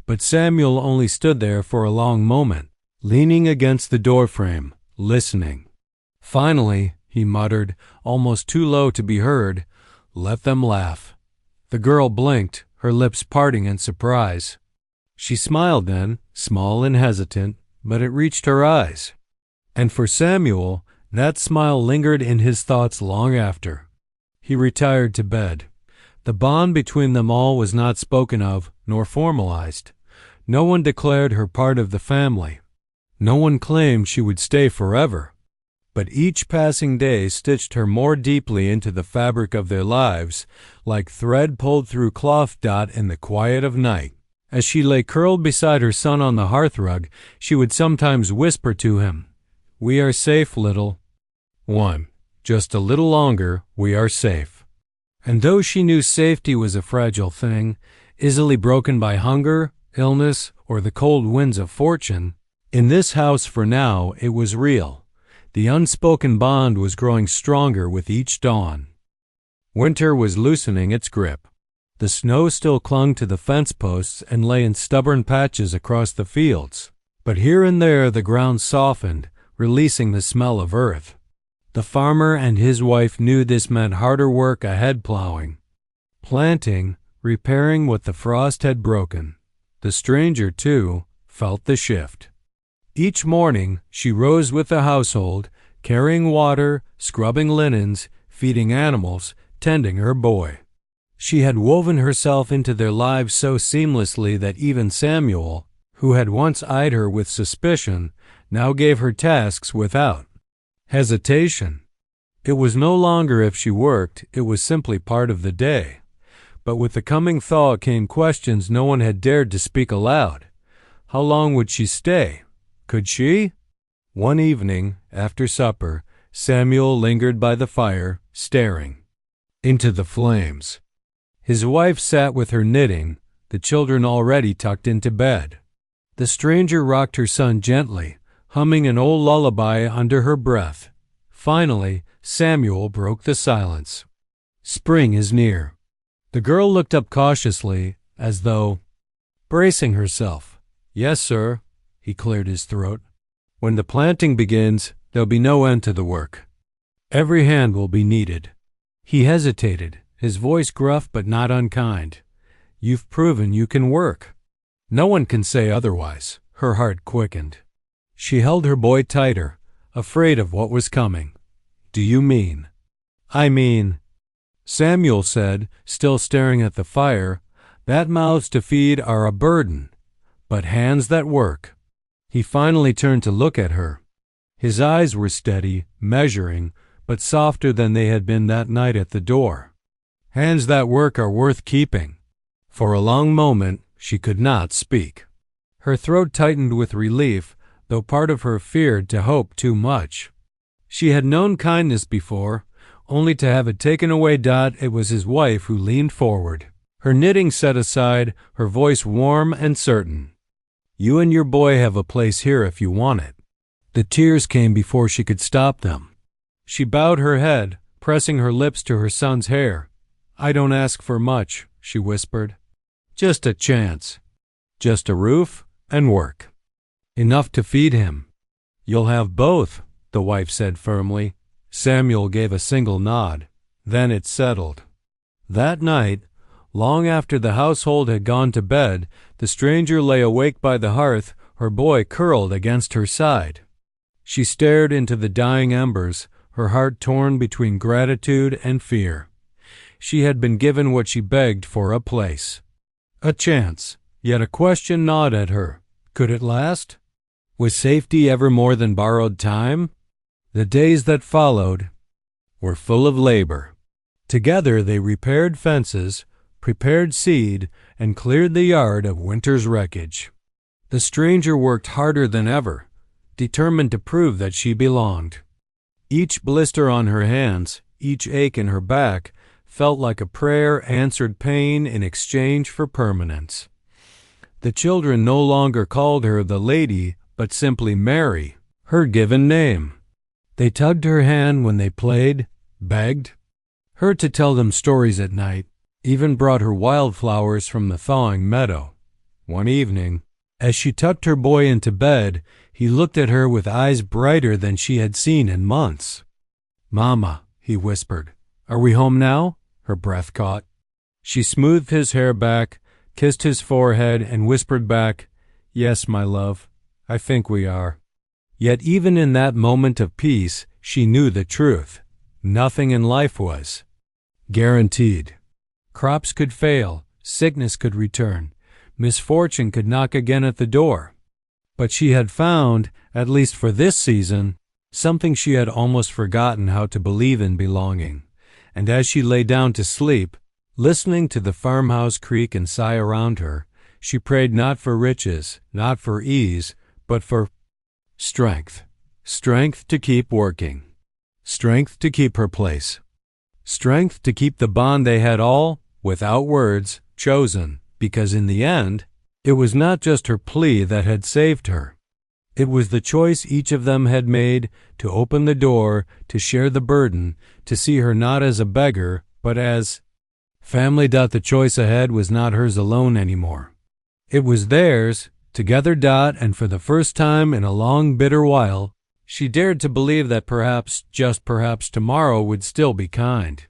But Samuel only stood there for a long moment, leaning against the doorframe, listening. Finally, he muttered, almost too low to be heard, "Let them laugh." The girl blinked, her lips parting in surprise. She smiled then, small and hesitant, but it reached her eyes. And for Samuel, that smile lingered in his thoughts long after. He retired to bed. The bond between them all was not spoken of, nor formalized. No one declared her part of the family. No one claimed she would stay forever. But each passing day stitched her more deeply into the fabric of their lives, like thread pulled through cloth. In the quiet of night, as she lay curled beside her son on the hearthrug, she would sometimes whisper to him, "We are safe, little one. Just a little longer, we are safe." And though she knew safety was a fragile thing, easily broken by hunger, illness, or the cold winds of fortune, in this house for now it was real. The unspoken bond was growing stronger with each dawn. Winter was loosening its grip. The snow still clung to the fence posts and lay in stubborn patches across the fields, but here and there the ground softened, releasing the smell of earth. The farmer and his wife knew this meant harder work ahead, plowing, planting, repairing what the frost had broken. The stranger, too, felt the shift. Each morning she rose with the household, carrying water, scrubbing linens, feeding animals, tending her boy. She had woven herself into their lives so seamlessly that even Samuel, who had once eyed her with suspicion, now gave her tasks without hesitation. It was no longer if she worked, it was simply part of the day. But with the coming thaw came questions no one had dared to speak aloud. How long would she stay? Could she? One evening, after supper, Samuel lingered by the fire, staring into the flames. His wife sat with her knitting, the children already tucked into bed. The stranger rocked her son gently, humming an old lullaby under her breath. Finally, Samuel broke the silence. "Spring is near." The girl looked up cautiously, as though bracing herself. "Yes, sir." He cleared his throat. "When the planting begins, there'll be no end to the work. Every hand will be needed." He hesitated, his voice gruff but not unkind. "You've proven you can work." "No one can say otherwise." Her heart quickened. She held her boy tighter, afraid of what was coming. "Do you mean I mean, Samuel said, still staring at the fire, that mouths to feed are a burden, but hands that work. He finally turned to look at her. His eyes were steady, measuring, but softer than they had been that night at the door. Hands that work are worth keeping. For a long moment, she could not speak. Her throat tightened with relief, though part of her feared to hope too much. She had known kindness before, only to have it taken away. It was his wife who leaned forward, her knitting set aside, her voice warm and certain. You and your boy have a place here if you want it. The tears came before she could stop them. She bowed her head, pressing her lips to her son's hair. I don't ask for much, she whispered. Just a chance. Just a roof and work. Enough to feed him. You'll have both, the wife said firmly. Samuel gave a single nod. Then it settled. That night, long after the household had gone to bed, the stranger lay awake by the hearth, her boy curled against her side. She stared into the dying embers, her heart torn between gratitude and fear. She had been given what she begged for, a place. A chance, yet a question gnawed at her. Could it last? Was safety ever more than borrowed time? The days that followed were full of labor. Together they repaired fences, prepared seed, and cleared the yard of winter's wreckage. The stranger worked harder than ever, determined to prove that she belonged. Each blister on her hands, each ache in her back, felt like a prayer answered pain in exchange for permanence. The children no longer called her the lady, but simply Mary, her given name. They tugged her hand when they played, begged her to tell them stories at night, even brought her wildflowers from the thawing meadow. One evening, as she tucked her boy into bed, he looked at her with eyes brighter than she had seen in months. Mama, he whispered. Are we home now? Her breath caught. She smoothed his hair back, kissed his forehead, and whispered back, Yes, my love, I think we are. Yet even in that moment of peace, she knew the truth. Nothing in life was guaranteed. Crops could fail, sickness could return, misfortune could knock again at the door. But she had found, at least for this season, something she had almost forgotten how to believe in: belonging. And as she lay down to sleep, listening to the farmhouse creak and sigh around her, she prayed not for riches, not for ease, but for strength. Strength to keep working. Strength to keep her place. Strength to keep the bond they had all, without words, chosen, because in the end, it was not just her plea that had saved her. It was the choice each of them had made to open the door, to share the burden, to see her not as a beggar, but as family. The choice ahead was not hers alone anymore. It was theirs, together. And for the first time in a long, bitter while, she dared to believe that perhaps, just perhaps, tomorrow would still be kind.